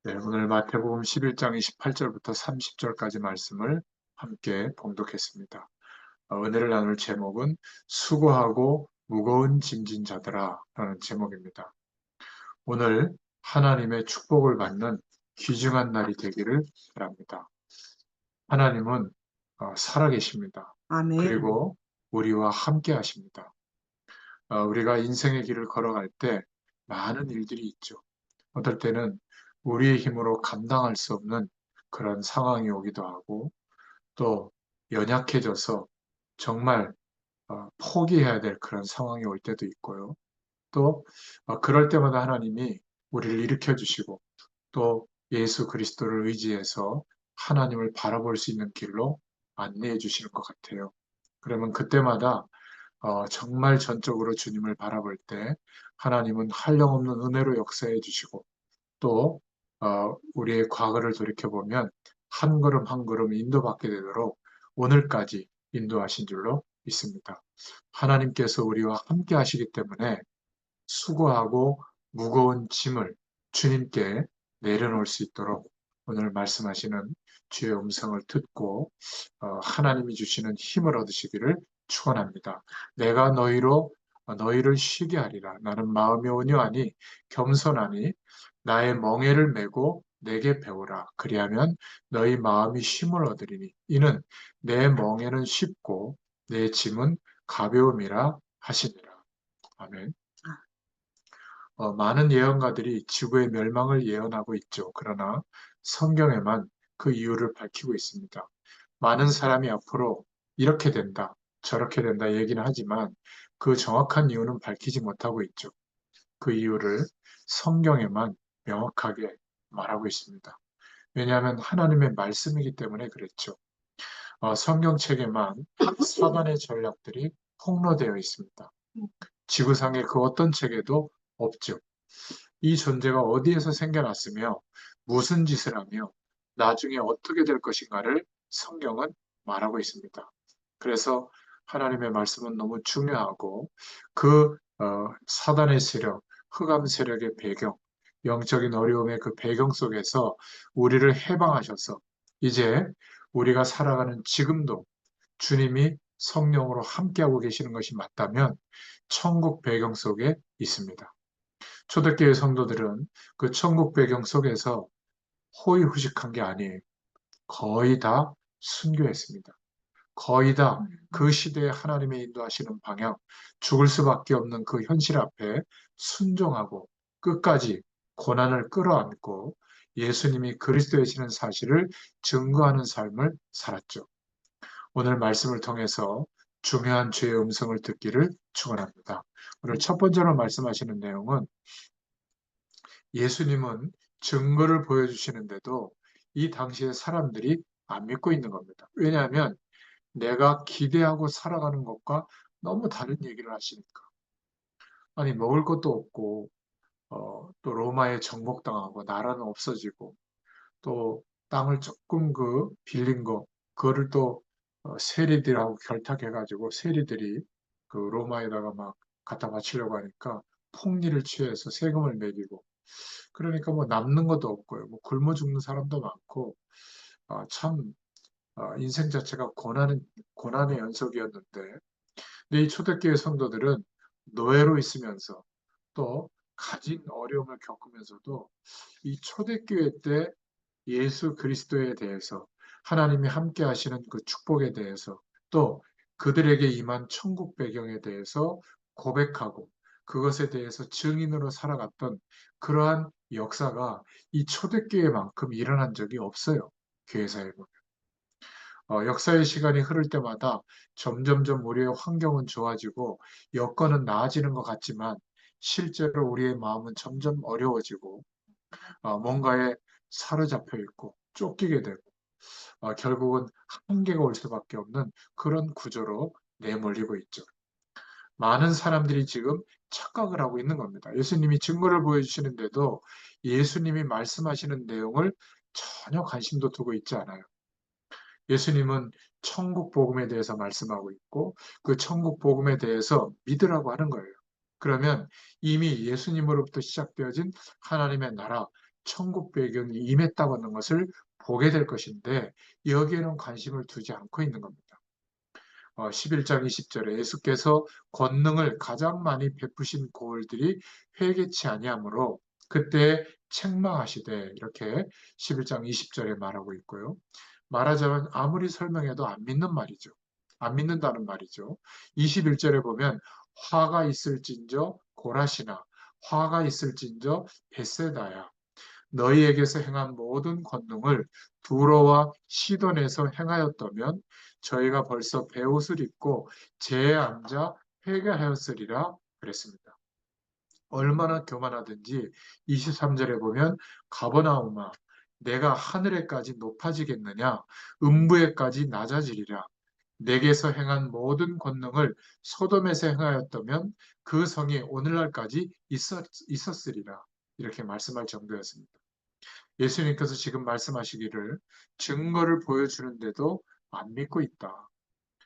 네, 오늘 마태복음 11장 28절부터 30절까지 말씀을 함께 봉독했습니다. 오늘 나눌 제목은 수고하고 무거운 짐진 자들아 라는 제목입니다. 오늘 하나님의 축복을 받는 귀중한 날이 되기를 바랍니다. 하나님은 살아계십니다. 아멘. 그리고 우리와 함께 하십니다. 우리가 인생의 길을 걸어갈 때 많은 일들이 있죠. 어떨 때는 우리의 힘으로 감당할 수 없는 그런 상황이 오기도 하고 또 연약해져서 정말 포기해야 될 그런 상황이 올 때도 있고요. 또 그럴 때마다 하나님이 우리를 일으켜 주시고 또 예수 그리스도를 의지해서 하나님을 바라볼 수 있는 길로 안내해 주시는 것 같아요. 그러면 그때마다 정말 전적으로 주님을 바라볼 때 하나님은 한량없는 은혜로 역사해 주시고 또 우리의 과거를 돌이켜보면 한 걸음 한 걸음 인도받게 되도록 오늘까지 인도하신 줄로 믿습니다. 하나님께서 우리와 함께 하시기 때문에 수고하고 무거운 짐을 주님께 내려놓을 수 있도록 오늘 말씀하시는 주의 음성을 듣고 하나님이 주시는 힘을 얻으시기를 축원합니다. 내가 너희를 쉬게 하리라. 나는 마음이 온유하니 겸손하니 나의 멍에를 메고 내게 배우라. 그리하면 너희 마음이 쉼을 얻으리니 이는 내 멍에는 쉽고 내 짐은 가벼움이라 하시니라. 아멘. 많은 예언가들이 지구의 멸망을 예언하고 있죠. 그러나 성경에만 그 이유를 밝히고 있습니다. 많은 사람이 앞으로 이렇게 된다, 저렇게 된다 얘기는 하지만 그 정확한 이유는 밝히지 못하고 있죠. 그 이유를 성경에만 명확하게 말하고 있습니다. 왜냐하면 하나님의 말씀이기 때문에 그랬죠. 성경책에만 사단의 전략들이 폭로되어 있습니다. 지구상의 그 어떤 책에도 없죠. 이 존재가 어디에서 생겨났으며 무슨 짓을 하며 나중에 어떻게 될 것인가를 성경은 말하고 있습니다. 그래서 하나님의 말씀은 너무 중요하고 그 사단의 세력, 흑암 세력의 배경, 영적인 어려움의 그 배경 속에서 우리를 해방하셔서 이제 우리가 살아가는 지금도 주님이 성령으로 함께하고 계시는 것이 맞다면 천국 배경 속에 있습니다. 초대교회 성도들은 그 천국 배경 속에서 호의호식한 게 아니에요. 거의 다 순교했습니다. 거의 다 그 시대에 하나님의 인도하시는 방향, 죽을 수밖에 없는 그 현실 앞에 순종하고 끝까지 고난을 끌어안고 예수님이 그리스도이시는 사실을 증거하는 삶을 살았죠. 오늘 말씀을 통해서 중요한 주의 음성을 듣기를 축원합니다. 오늘 첫 번째로 말씀하시는 내용은 예수님은 증거를 보여주시는데도 이 당시에 사람들이 안 믿고 있는 겁니다. 왜냐하면 내가 기대하고 살아가는 것과 너무 다른 얘기를 하시니까. 아니, 먹을 것도 없고, 또 로마에 정복당하고, 나라는 없어지고, 또 땅을 조금 빌린 거, 그거를 또 세리들하고 결탁해가지고, 세리들이 그 로마에다가 막 갖다 바치려고 하니까, 폭리를 취해서 세금을 매기고, 그러니까 뭐 남는 것도 없고요. 뭐 굶어 죽는 사람도 많고, 참, 인생 자체가 고난의 연속이었는데, 근데 이 초대교회 성도들은 노예로 있으면서 또 가진 어려움을 겪으면서도 이 초대교회 때 예수 그리스도에 대해서 하나님이 함께 하시는 그 축복에 대해서 또 그들에게 임한 천국 배경에 대해서 고백하고 그것에 대해서 증인으로 살아갔던 그러한 역사가 이 초대교회만큼 일어난 적이 없어요. 교회사에 보면. 역사의 시간이 흐를 때마다 점점점 우리의 환경은 좋아지고 여건은 나아지는 것 같지만 실제로 우리의 마음은 점점 어려워지고 뭔가에 사로잡혀 있고 쫓기게 되고 결국은 한계가 올 수밖에 없는 그런 구조로 내몰리고 있죠. 많은 사람들이 지금 착각을 하고 있는 겁니다. 예수님이 증거를 보여주시는데도 예수님이 말씀하시는 내용을 전혀 관심도 두고 있지 않아요. 예수님은 천국 복음에 대해서 말씀하고 있고 그 천국 복음에 대해서 믿으라고 하는 거예요. 그러면 이미 예수님으로부터 시작되어진 하나님의 나라, 천국 배경이 임했다고 하는 것을 보게 될 것인데 여기에는 관심을 두지 않고 있는 겁니다. 11장 20절에 예수께서 권능을 가장 많이 베푸신 고을들이 회개치 아니하므로 그때 책망하시되 이렇게 11장 20절에 말하고 있고요. 말하자면 아무리 설명해도 안 믿는 말이죠. 안 믿는다는 말이죠. 21절에 보면 화가 있을진저 고라시나 화가 있을진저 벳세다야 너희에게서 행한 모든 권능을 두로와 시돈에서 행하였다면 저희가 벌써 베옷을 입고 재에 앉아 회개하였으리라 그랬습니다. 얼마나 교만하든지 23절에 보면 가버나움아 내가 하늘에까지 높아지겠느냐 음부에까지 낮아지리라 내게서 행한 모든 권능을 소돔에서 행하였다면 그 성이 오늘날까지 있었으리라 이렇게 말씀할 정도였습니다. 예수님께서 지금 말씀하시기를 증거를 보여주는데도 안 믿고 있다.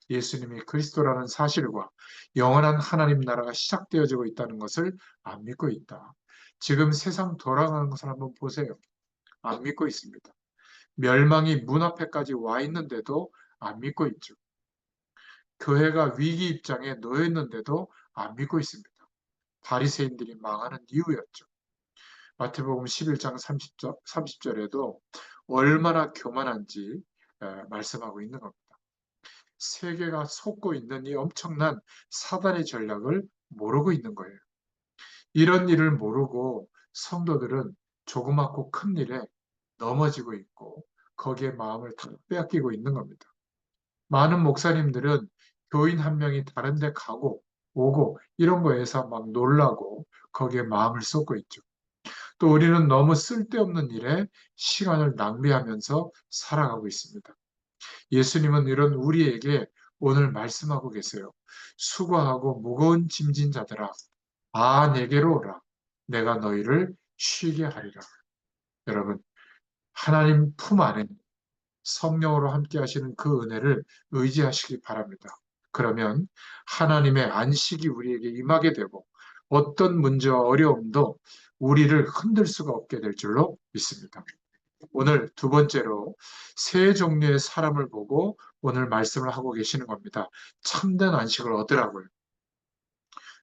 예수님이 그리스도라는 사실과 영원한 하나님 나라가 시작되어지고 있다는 것을 안 믿고 있다. 지금 세상 돌아가는 것을 한번 보세요. 안 믿고 있습니다. 멸망이 문 앞에까지 와 있는데도 안 믿고 있죠. 교회가 위기 입장에 놓였는데도 안 믿고 있습니다. 바리새인들이 망하는 이유였죠. 마태복음 11장 30절에도 얼마나 교만한지 말씀하고 있는 겁니다. 세계가 속고 있는 이 엄청난 사단의 전략을 모르고 있는 거예요. 이런 일을 모르고 성도들은 조그맣고 큰 일에 넘어지고 있고 거기에 마음을 다 빼앗기고 있는 겁니다. 많은 목사님들은 교인 한 명이 다른 데 가고 오고 이런 거에서 막 놀라고 거기에 마음을 쏟고 있죠. 또 우리는 너무 쓸데없는 일에 시간을 낭비하면서 살아가고 있습니다. 예수님은 이런 우리에게 오늘 말씀하고 계세요. 수고하고 무거운 짐진 자들아, 다 내게로 오라. 내가 너희를 쉬게 하리라. 여러분, 하나님 품 안에 성령으로 함께 하시는 그 은혜를 의지하시기 바랍니다. 그러면 하나님의 안식이 우리에게 임하게 되고 어떤 문제와 어려움도 우리를 흔들 수가 없게 될 줄로 믿습니다. 오늘 두 번째로 세 종류의 사람을 보고 오늘 말씀을 하고 계시는 겁니다. 참된 안식을 얻으라고요.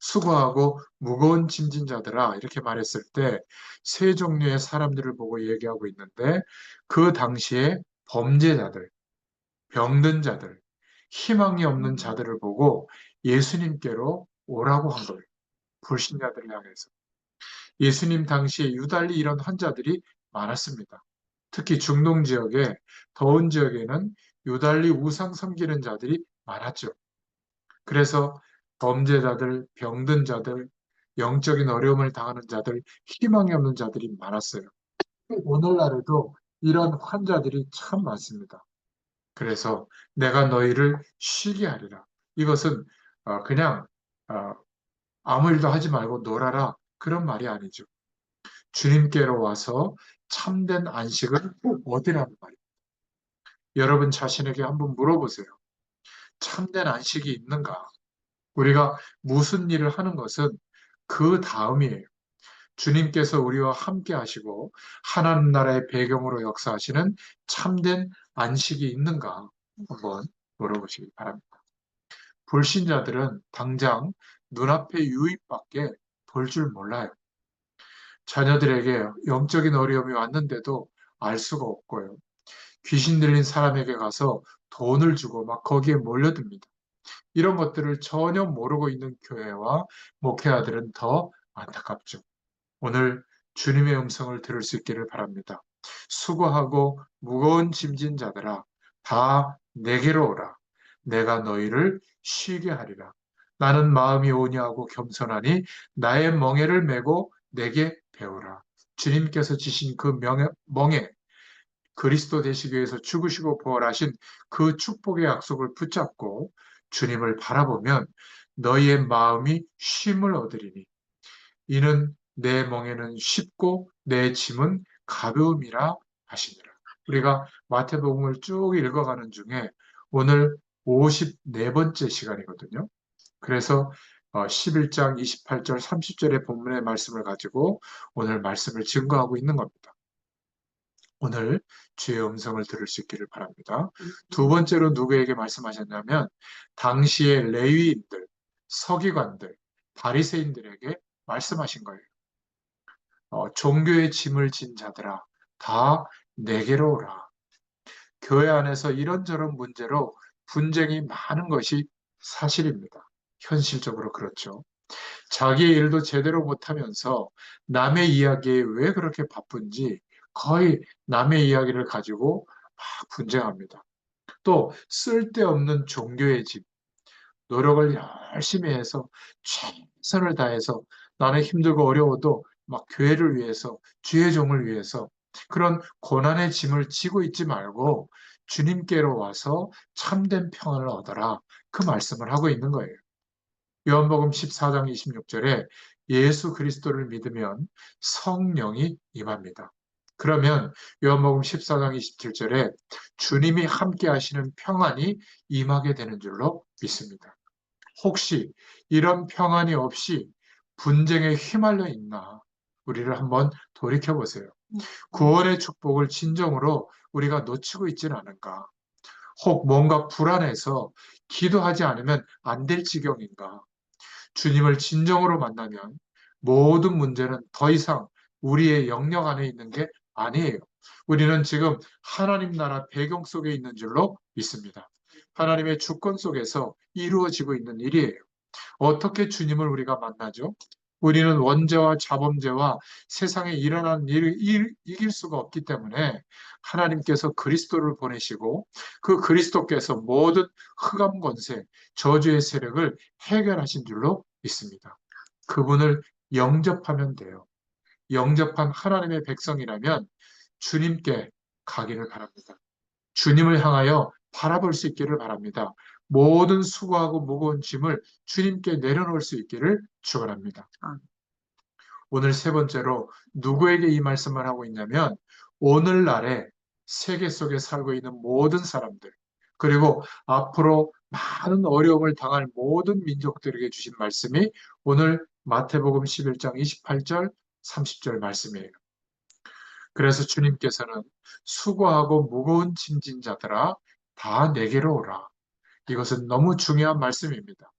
수고하고 무거운 짐진 자들아 이렇게 말했을 때 세 종류의 사람들을 보고 얘기하고 있는데 그 당시에 범죄자들, 병든 자들, 희망이 없는 자들을 보고 예수님께로 오라고 한 거예요. 불신자들을 향해서. 예수님 당시에 유달리 이런 환자들이 많았습니다. 특히 중동 지역에 더운 지역에는 유달리 우상 섬기는 자들이 많았죠. 그래서 범죄자들, 병든 자들, 영적인 어려움을 당하는 자들, 희망이 없는 자들이 많았어요. 오늘날에도 이런 환자들이 참 많습니다. 그래서 내가 너희를 쉬게 하리라. 이것은 그냥 어, 아무 일도 하지 말고 놀아라. 그런 말이 아니죠. 주님께로 와서 참된 안식을 얻으라는 말입니다. 여러분 자신에게 한번 물어보세요. 참된 안식이 있는가? 우리가 무슨 일을 하는 것은 그 다음이에요. 주님께서 우리와 함께 하시고 하나님 나라의 배경으로 역사하시는 참된 안식이 있는가? 한번 물어보시기 바랍니다. 불신자들은 당장 눈앞의 유익밖에 볼 줄 몰라요. 자녀들에게 영적인 어려움이 왔는데도 알 수가 없고요. 귀신 들린 사람에게 가서 돈을 주고 막 거기에 몰려듭니다. 이런 것들을 전혀 모르고 있는 교회와 목회자들은 더 안타깝죠. 오늘 주님의 음성을 들을 수 있기를 바랍니다. 수고하고 무거운 짐진 자들아, 다 내게로 오라. 내가 너희를 쉬게 하리라. 나는 마음이 온유하고 겸손하니 나의 멍에를 메고 내게 배우라. 주님께서 지신 그 멍에 그리스도 되시기 위해서 죽으시고 부활하신 그 축복의 약속을 붙잡고 주님을 바라보면 너희의 마음이 쉼을 얻으리니 이는 내 멍에는 쉽고 내 짐은 가벼움이라 하시니라. 우리가 마태복음을 쭉 읽어가는 중에 오늘 54번째 시간이거든요. 그래서 11장 28절 30절의 본문의 말씀을 가지고 오늘 말씀을 증거하고 있는 겁니다. 오늘 주의 음성을 들을 수 있기를 바랍니다. 두 번째로 누구에게 말씀하셨냐면 당시의 레위인들, 서기관들, 바리새인들에게 말씀하신 거예요. 종교의 짐을 진 자들아, 다 내게로 오라. 교회 안에서 이런저런 문제로 분쟁이 많은 것이 사실입니다. 현실적으로 그렇죠. 자기의 일도 제대로 못하면서 남의 이야기에 왜 그렇게 바쁜지 거의 남의 이야기를 가지고 막 분쟁합니다. 또 쓸데없는 종교의 집, 노력을 열심히 해서 최선을 다해서 나는 힘들고 어려워도 막 교회를 위해서, 주의 종을 위해서 그런 고난의 짐을 지고 있지 말고 주님께로 와서 참된 평안을 얻어라. 그 말씀을 하고 있는 거예요. 요한복음 14장 26절에 예수 그리스도를 믿으면 성령이 임합니다. 그러면 요한복음 14장 27절에 주님이 함께 하시는 평안이 임하게 되는 줄로 믿습니다. 혹시 이런 평안이 없이 분쟁에 휘말려 있나? 우리를 한번 돌이켜 보세요. 구원의 축복을 진정으로 우리가 놓치고 있지는 않은가? 혹 뭔가 불안해서 기도하지 않으면 안 될 지경인가? 주님을 진정으로 만나면 모든 문제는 더 이상 우리의 영역 안에 있는 게 아니에요. 우리는 지금 하나님 나라 배경 속에 있는 줄로 믿습니다. 하나님의 주권 속에서 이루어지고 있는 일이에요. 어떻게 주님을 우리가 만나죠? 우리는 원죄와 자범죄와 세상에 일어난 일을 이길 수가 없기 때문에 하나님께서 그리스도를 보내시고 그 그리스도께서 모든 흑암 권세, 저주의 세력을 해결하신 줄로 믿습니다. 그분을 영접하면 돼요. 영접한 하나님의 백성이라면 주님께 가기를 바랍니다. 주님을 향하여 바라볼 수 있기를 바랍니다. 모든 수고하고 무거운 짐을 주님께 내려놓을 수 있기를 축원합니다. 오늘 세 번째로 누구에게 이 말씀을 하고 있냐면 오늘날에 세계 속에 살고 있는 모든 사람들 그리고 앞으로 많은 어려움을 당할 모든 민족들에게 주신 말씀이 오늘 마태복음 11장 28절 30절 말씀이에요. 그래서 주님께서는 수고하고 무거운 짐진 자들아 다 내게로 오라. 이것은 너무 중요한 말씀입니다.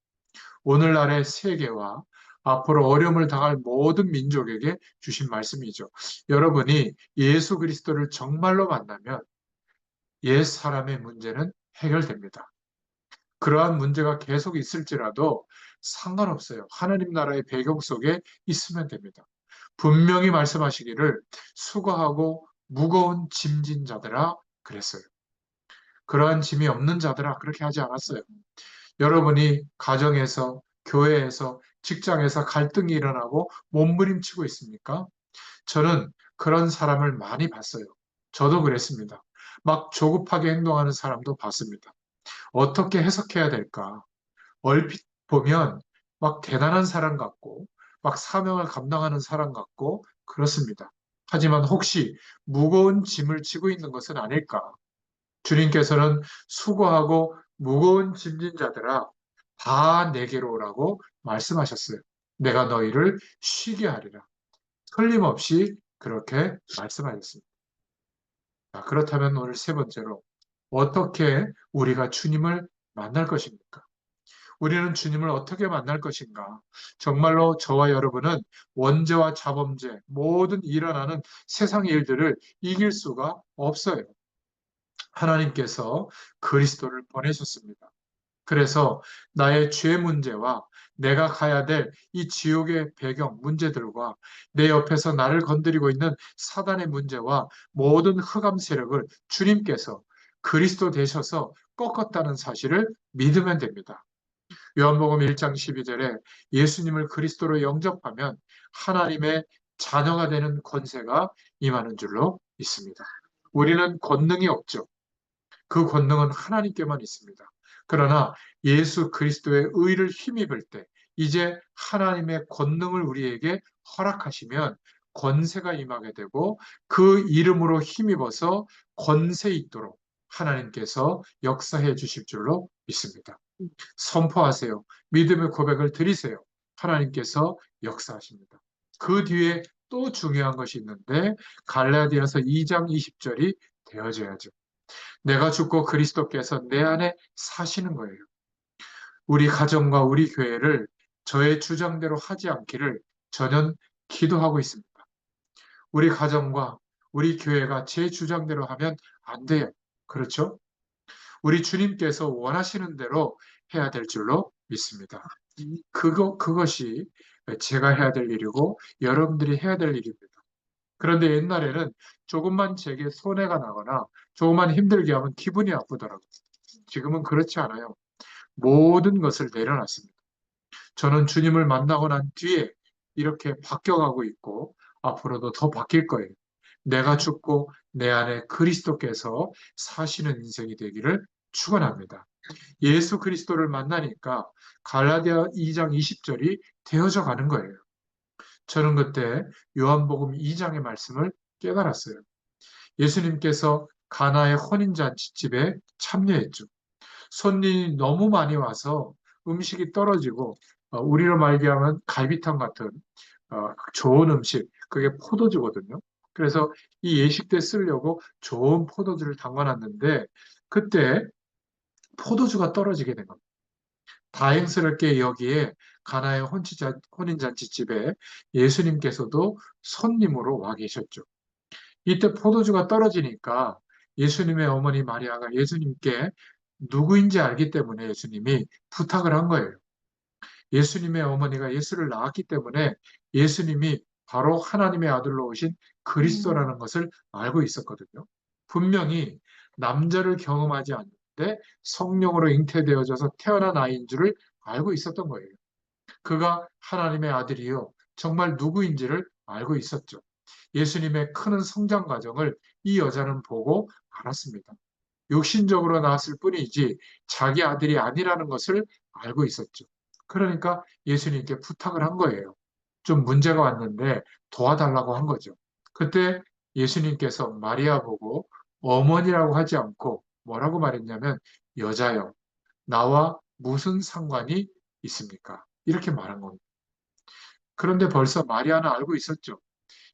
오늘날의 세계와 앞으로 어려움을 당할 모든 민족에게 주신 말씀이죠. 여러분이 예수 그리스도를 정말로 만나면 옛 사람의 문제는 해결됩니다. 그러한 문제가 계속 있을지라도 상관없어요. 하나님 나라의 배경 속에 있으면 됩니다. 분명히 말씀하시기를 수고하고 무거운 짐진 자들아 그랬어요. 그러한 짐이 없는 자들아 그렇게 하지 않았어요. 여러분이 가정에서, 교회에서, 직장에서 갈등이 일어나고 몸부림치고 있습니까? 저는 그런 사람을 많이 봤어요. 저도 그랬습니다. 막 조급하게 행동하는 사람도 봤습니다. 어떻게 해석해야 될까? 얼핏 보면 막 대단한 사람 같고, 막 사명을 감당하는 사람 같고, 그렇습니다. 하지만 혹시 무거운 짐을 지고 있는 것은 아닐까? 주님께서는 수고하고 무거운 짐진 자들아, 다 내게로 오라고 말씀하셨어요. 내가 너희를 쉬게 하리라. 틀림없이 그렇게 말씀하셨습니다. 자, 그렇다면 오늘 세 번째로 어떻게 우리가 주님을 만날 것입니까? 우리는 주님을 어떻게 만날 것인가? 정말로 저와 여러분은 원죄와 자범죄, 모든 일어나는 세상 일들을 이길 수가 없어요. 하나님께서 그리스도를 보내셨습니다. 그래서 나의 죄 문제와 내가 가야 될 이 지옥의 배경 문제들과 내 옆에서 나를 건드리고 있는 사단의 문제와 모든 흑암 세력을 주님께서 그리스도 되셔서 꺾었다는 사실을 믿으면 됩니다. 요한복음 1장 12절에 예수님을 그리스도로 영접하면 하나님의 자녀가 되는 권세가 임하는 줄로 믿습니다. 우리는 권능이 없죠. 그 권능은 하나님께만 있습니다. 그러나 예수 그리스도의 의를 힘입을 때 이제 하나님의 권능을 우리에게 허락하시면 권세가 임하게 되고 그 이름으로 힘입어서 권세 있도록 하나님께서 역사해 주실 줄로 믿습니다. 선포하세요. 믿음의 고백을 드리세요. 하나님께서 역사하십니다. 그 뒤에 또 중요한 것이 있는데 갈라디아서 2장 20절이 되어져야죠. 내가 죽고 그리스도께서 내 안에 사시는 거예요. 우리 가정과 우리 교회를 저의 주장대로 하지 않기를 저는 기도하고 있습니다. 우리 가정과 우리 교회가 제 주장대로 하면 안 돼요. 그렇죠? 우리 주님께서 원하시는 대로 해야 될 줄로 믿습니다. 그것이 제가 해야 될 일이고 여러분들이 해야 될 일입니다. 그런데 옛날에는 조금만 제게 손해가 나거나 조금만 힘들게 하면 기분이 나쁘더라고요. 지금은 그렇지 않아요. 모든 것을 내려놨습니다. 저는 주님을 만나고 난 뒤에 이렇게 바뀌어가고 있고 앞으로도 더 바뀔 거예요. 내가 죽고 내 안에 그리스도께서 사시는 인생이 되기를 축원합니다. 예수 그리스도를 만나니까 갈라디아 2장 20절이 되어져 가는 거예요. 저는 그때 요한복음 2장의 말씀을 깨달았어요. 예수님께서 가나의 혼인잔치집에 참여했죠. 손님이 너무 많이 와서 음식이 떨어지고 우리로 말게 하면 갈비탕 같은 좋은 음식, 그게 포도주거든요. 그래서 이 예식 때 쓰려고 좋은 포도주를 담가놨는데 그때 포도주가 떨어지게 된 겁니다. 다행스럽게 여기에 가나의 혼인잔치집에 예수님께서도 손님으로 와 계셨죠. 이때 포도주가 떨어지니까 예수님의 어머니 마리아가 예수님께 누구인지 알기 때문에 예수님이 부탁을 한 거예요. 예수님의 어머니가 예수를 낳았기 때문에 예수님이 바로 하나님의 아들로 오신 그리스도라는 것을 알고 있었거든요. 분명히 남자를 경험하지 않는데 성령으로 잉태되어져서 태어난 아이인 줄을 알고 있었던 거예요. 그가 하나님의 아들이요. 정말 누구인지를 알고 있었죠. 예수님의 크는 성장 과정을 이 여자는 보고 알았습니다. 육신적으로 낳았을 뿐이지 자기 아들이 아니라는 것을 알고 있었죠. 그러니까 예수님께 부탁을 한 거예요. 좀 문제가 왔는데 도와달라고 한 거죠. 그때 예수님께서 마리아 보고 어머니라고 하지 않고 뭐라고 말했냐면 여자여, 나와 무슨 상관이 있습니까? 이렇게 말한 겁니다. 그런데 벌써 마리아는 알고 있었죠.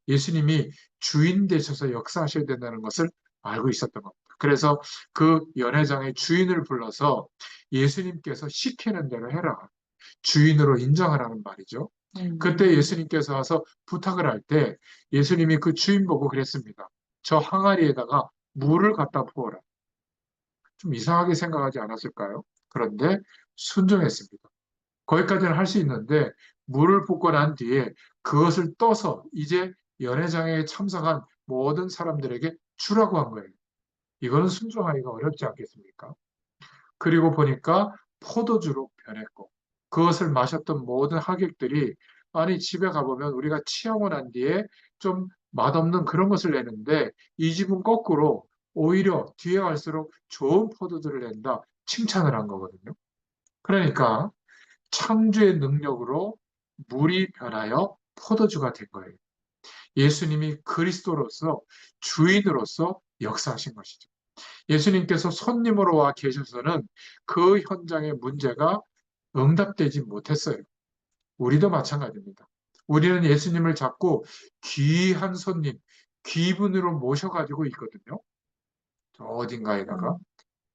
예수님이 주인 되셔서 역사하셔야 된다는 것을 알고 있었던 겁니다. 그래서 그 연회장의 주인을 불러서 예수님께서 시키는 대로 해라. 주인으로 인정하라는 말이죠. 그때 예수님께서 와서 부탁을 할 때 예수님이 그 주인 보고 그랬습니다. 저 항아리에다가 물을 갖다 부어라. 좀 이상하게 생각하지 않았을까요? 그런데 순종했습니다. 거기까지는 할 수 있는데 물을 붓고 난 뒤에 그것을 떠서 이제 연회장에 참석한 모든 사람들에게 주라고 한 거예요. 이거는 순종하기가 어렵지 않겠습니까? 그리고 보니까 포도주로 변했고 그것을 마셨던 모든 하객들이 아니 집에 가보면 우리가 취하고 난 뒤에 좀 맛없는 그런 것을 내는데 이 집은 거꾸로 오히려 뒤에 갈수록 좋은 포도주를 낸다 칭찬을 한 거거든요. 그러니까 창조의 능력으로 물이 변하여 포도주가 된 거예요. 예수님이 그리스도로서 주인으로서 역사하신 것이죠. 예수님께서 손님으로 와 계셔서는 그 현장의 문제가 응답되지 못했어요. 우리도 마찬가지입니다. 우리는 예수님을 자꾸 귀한 손님, 귀분으로 모셔가지고 있거든요. 어딘가에다가.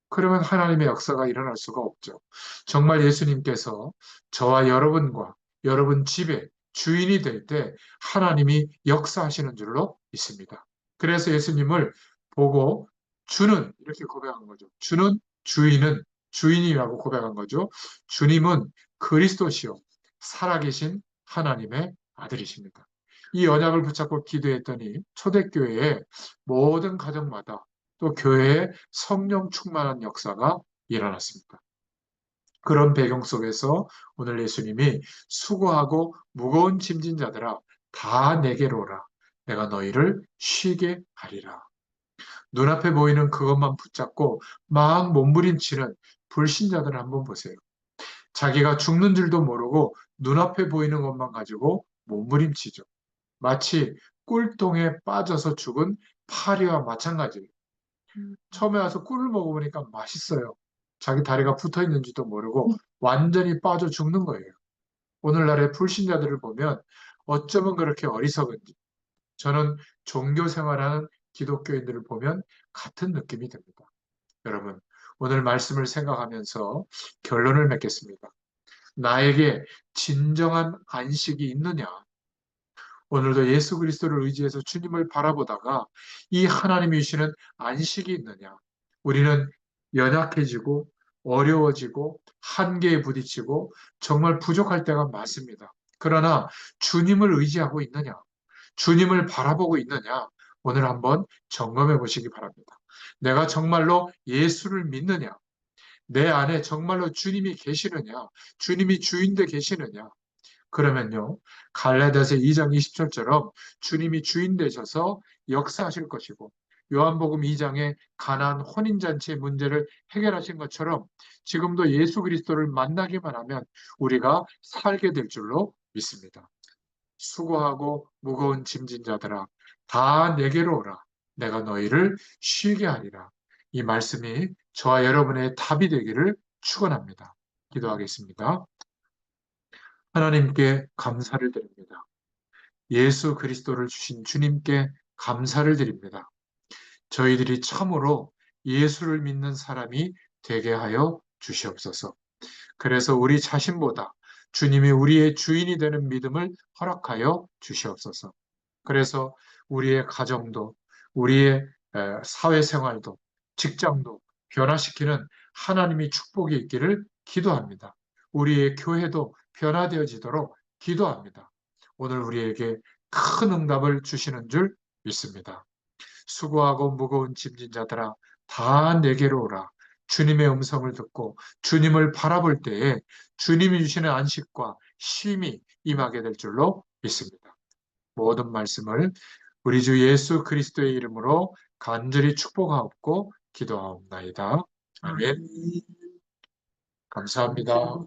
그러면 하나님의 역사가 일어날 수가 없죠. 정말 예수님께서 저와 여러분과 여러분 집에 주인이 될 때 하나님이 역사하시는 줄로 믿습니다. 그래서 예수님을 보고 주는 이렇게 고백한 거죠. 주는 주인은 주인이라고 고백한 거죠. 주님은 그리스도시요 살아계신 하나님의 아들이십니다. 이 언약을 붙잡고 기도했더니 초대교회의 모든 가정마다 또 교회에 성령 충만한 역사가 일어났습니다. 그런 배경 속에서 오늘 예수님이 수고하고 무거운 짐진 자들아 다 내게로 오라. 내가 너희를 쉬게 하리라. 눈앞에 보이는 그것만 붙잡고 막 몸부림치는 불신자들을 한번 보세요. 자기가 죽는 줄도 모르고 눈앞에 보이는 것만 가지고 몸부림치죠. 마치 꿀통에 빠져서 죽은 파리와 마찬가지예요. 처음에 와서 꿀을 먹어보니까 맛있어요. 자기 다리가 붙어 있는지도 모르고 완전히 빠져 죽는 거예요. 오늘날의 불신자들을 보면 어쩌면 그렇게 어리석은지, 저는 종교 생활하는 기독교인들을 보면 같은 느낌이 듭니다. 여러분, 오늘 말씀을 생각하면서 결론을 맺겠습니다. 나에게 진정한 안식이 있느냐? 오늘도 예수 그리스도를 의지해서 주님을 바라보다가 이 하나님이 주시는 안식이 있느냐? 우리는 연약해지고 어려워지고 한계에 부딪히고 정말 부족할 때가 많습니다. 그러나 주님을 의지하고 있느냐? 주님을 바라보고 있느냐? 오늘 한번 점검해 보시기 바랍니다. 내가 정말로 예수를 믿느냐? 내 안에 정말로 주님이 계시느냐? 주님이 주인돼 계시느냐? 그러면요, 갈라디아서 2장 20절처럼 주님이 주인 되셔서 역사하실 것이고, 요한복음 2장에 가나안 혼인잔치의 문제를 해결하신 것처럼 지금도 예수 그리스도를 만나기만 하면 우리가 살게 될 줄로 믿습니다. 수고하고 무거운 짐진 자들아, 다 내게로 오라. 내가 너희를 쉬게 하리라. 이 말씀이 저와 여러분의 답이 되기를 축원합니다. 기도하겠습니다. 하나님께 감사를 드립니다. 예수 그리스도를 주신 주님께 감사를 드립니다. 저희들이 참으로 예수를 믿는 사람이 되게 하여 주시옵소서. 그래서 우리 자신보다 주님이 우리의 주인이 되는 믿음을 허락하여 주시옵소서. 그래서 우리의 가정도, 우리의 사회생활도, 직장도 변화시키는 하나님이 축복이 있기를 기도합니다. 우리의 교회도 변화되어지도록 기도합니다. 오늘 우리에게 큰 응답을 주시는 줄 믿습니다. 수고하고 무거운 짐진 자들아, 다 내게로 오라. 주님의 음성을 듣고 주님을 바라볼 때에 주님이 주시는 안식과 쉼이 임하게 될 줄로 믿습니다. 모든 말씀을 우리 주 예수 그리스도의 이름으로 간절히 축복하옵고 기도하옵나이다. 아멘. 감사합니다.